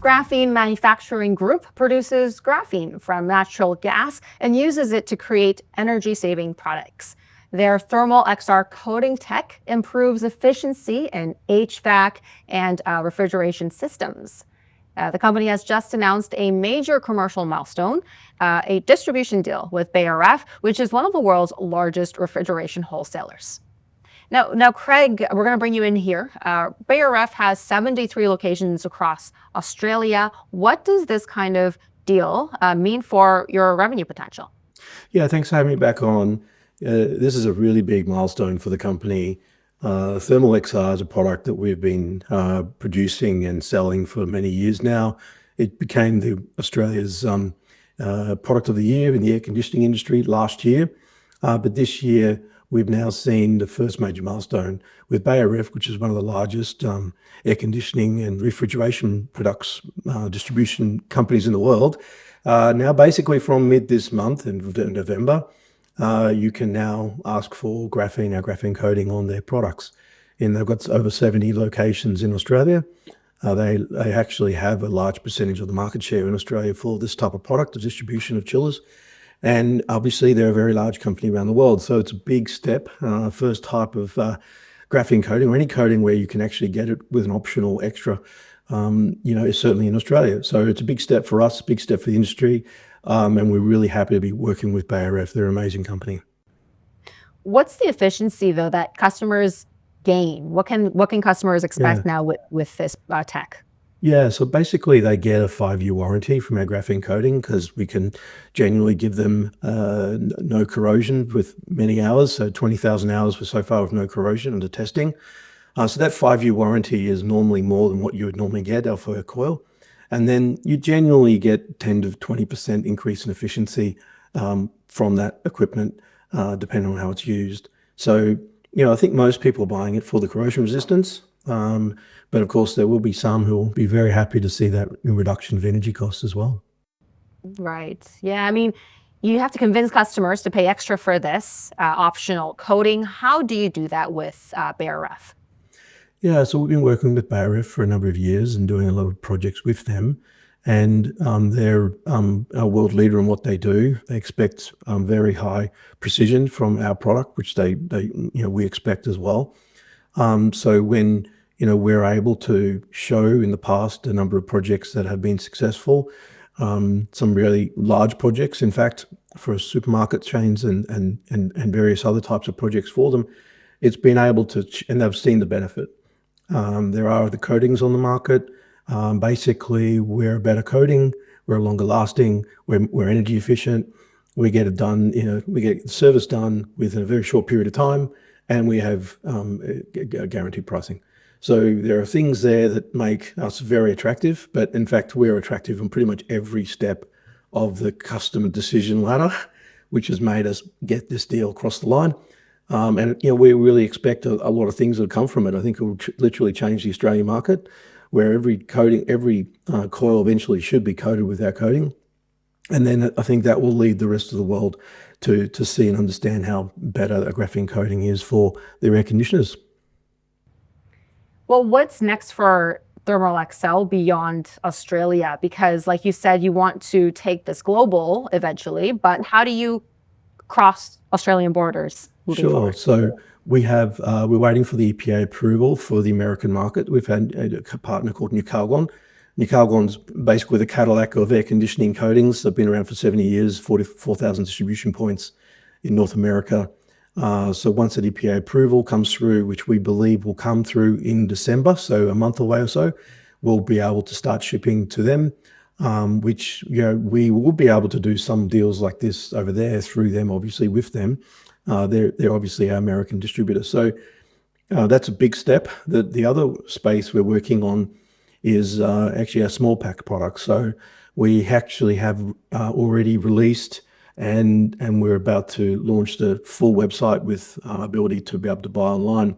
Graphene Manufacturing Group produces graphene from natural gas and uses it to create energy-saving products. Their thermal XR coating tech improves efficiency in HVAC and refrigeration systems. The company has just announced a major commercial milestone, a distribution deal with Beijer Ref, which is one of the world's largest refrigeration wholesalers. Now, Craig, we're going to bring you in here. Beijer Ref has 73 locations across Australia. What does this kind of deal mean for your revenue potential? Yeah, thanks for having me back on. This is a really big milestone for the company. Thermal XR is a product that we've been producing and selling for many years now. It became Australia's product of the year in the air conditioning industry last year. But this year, we've now seen the first major milestone with Beijer Ref, which is one of the largest air conditioning and refrigeration products distribution companies in the world. Now, basically from mid this month in November, you can now ask for graphene, our graphene coating on their products. And they've got over 70 locations in Australia. They actually have a large percentage of the market share in Australia for this type of product, the distribution of chillers. And obviously, they're a very large company around the world. So it's a big step, first type of graphene coating or any coating where you can actually get it with an optional extra, certainly in Australia. So it's a big step for us, big step for the industry. And we're really happy to be working with Beijer Ref. They're an amazing company. What's the efficiency, though, that customers gain? What can customers expect now with this tech? Yeah, so basically they get a 5-year warranty from our graphene coating because we can genuinely give them no corrosion with many hours. So 20,000 hours so far with no corrosion under testing. So that 5-year warranty is normally more than what you would normally get for a coil. And then you generally get 10 to 20% increase in efficiency from that equipment, depending on how it's used. So, I think most people are buying it for the corrosion resistance. But of course, there will be some who will be very happy to see that reduction of energy costs as well. Right. Yeah. I mean, you have to convince customers to pay extra for this optional coating. How do you do that with Beijer Ref? Yeah, so we've been working with Beijer Ref for a number of years and doing a lot of projects with them. And they're a world leader in what they do. They expect very high precision from our product, which we expect as well. So when we're able to show in the past a number of projects that have been successful, some really large projects, in fact, for supermarket chains and various other types of projects for them, it's been able to, and they've seen the benefit. There are other coatings on the market. Basically, we're a better coating, we're longer lasting, we're energy efficient. We get it done, we get the service done within a very short period of time, and we have guaranteed pricing. So there are things there that make us very attractive, but in fact, we're attractive on pretty much every step of the customer decision ladder, which has made us get this deal across the line. And we really expect a lot of things that come from it. I think it will literally change the Australian market, where every coil eventually should be coated with our coating. And then I think that will lead the rest of the world to see and understand how better a graphene coating is for their air conditioners. Well, what's next for ThermalXL beyond Australia? Because like you said, you want to take this global eventually, but how do you cross Australian borders moving forward? So we're waiting for the EPA approval for the American market. We've had a partner called New Calgon. New Calgon's basically the Cadillac of air conditioning coatings. They've been around for 70 years, 44,000 distribution points in North America. So once that EPA approval comes through, which we believe will come through in December, so a month away or so, we'll be able to start shipping to them, which we will be able to do some deals like this over there through them, obviously with them. They're obviously our American distributor. So that's a big step. The other space we're working on is actually our small pack product. So we actually have already released and we're about to launch the full website with ability to be able to buy online.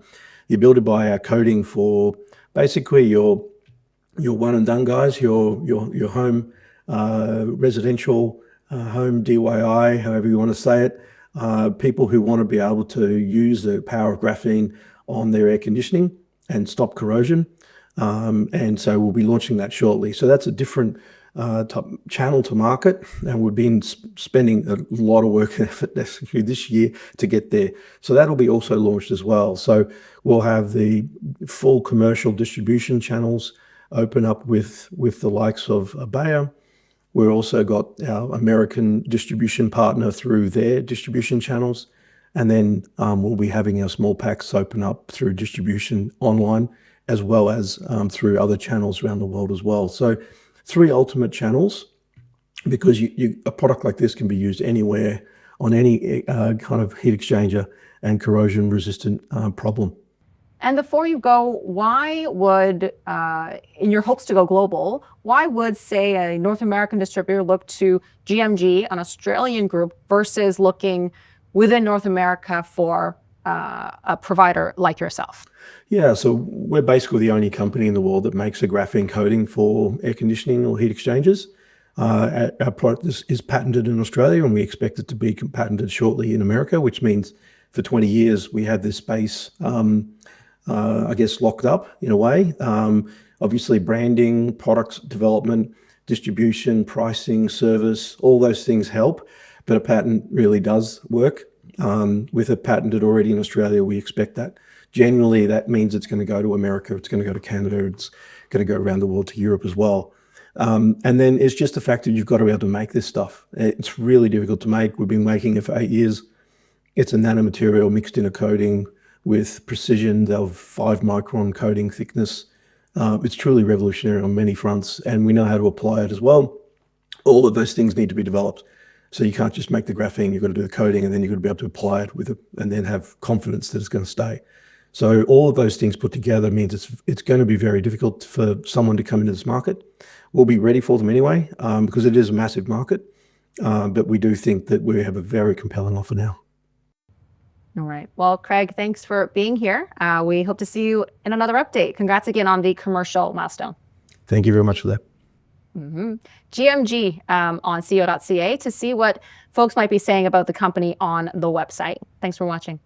The ability to buy our coating for basically your one and done guys, your home residential home DIY, however you want to say it. People who want to be able to use the power of graphene on their air conditioning and stop corrosion. And so we'll be launching that shortly. So that's a different type channel to market, and we've been spending a lot of work and effort this year to get there. So that'll be also launched as well. So we'll have the full commercial distribution channels open up with the likes of Beijer. We've also got our American distribution partner through their distribution channels. And then we'll be having our small packs open up through distribution online, as well as through other channels around the world as well. So 3 ultimate channels, because a product like this can be used anywhere on any kind of heat exchanger and corrosion resistant problem. And before you go, why would, in your hopes to go global, why would, say, a North American distributor look to GMG, an Australian group, versus looking within North America for a provider like yourself? Yeah, so we're basically the only company in the world that makes a graphene coating for air conditioning or heat exchangers. Our product is patented in Australia, and we expect it to be patented shortly in America, which means for 20 years we had this space, I guess, locked up in a way. Obviously, branding, product development, distribution, pricing, service, all those things help, but a patent really does work. With it patented already in Australia, we expect that generally that means it's going to go to America, it's going to go to Canada, it's going to go around the world to Europe as well. And then it's just the fact that you've got to be able to make this stuff. It's really difficult to make. We've been making it for 8 years. It's a nanomaterial mixed in a coating with precision of 5 micron coating thickness. It's truly revolutionary on many fronts, and we know how to apply it as well. All of those things need to be developed. So you can't just make the graphene, you've got to do the coating, and then you've got to be able to apply it with it and then have confidence that it's going to stay. So all of those things put together means it's going to be very difficult for someone to come into this market. We'll be ready for them anyway, because it is a massive market. But we do think that we have a very compelling offer now. All right. Well, Craig, thanks for being here. We hope to see you in another update. Congrats again on the commercial milestone. Thank you very much for that. GMG on CEO.CA to see what folks might be saying about the company on the website. Thanks for watching.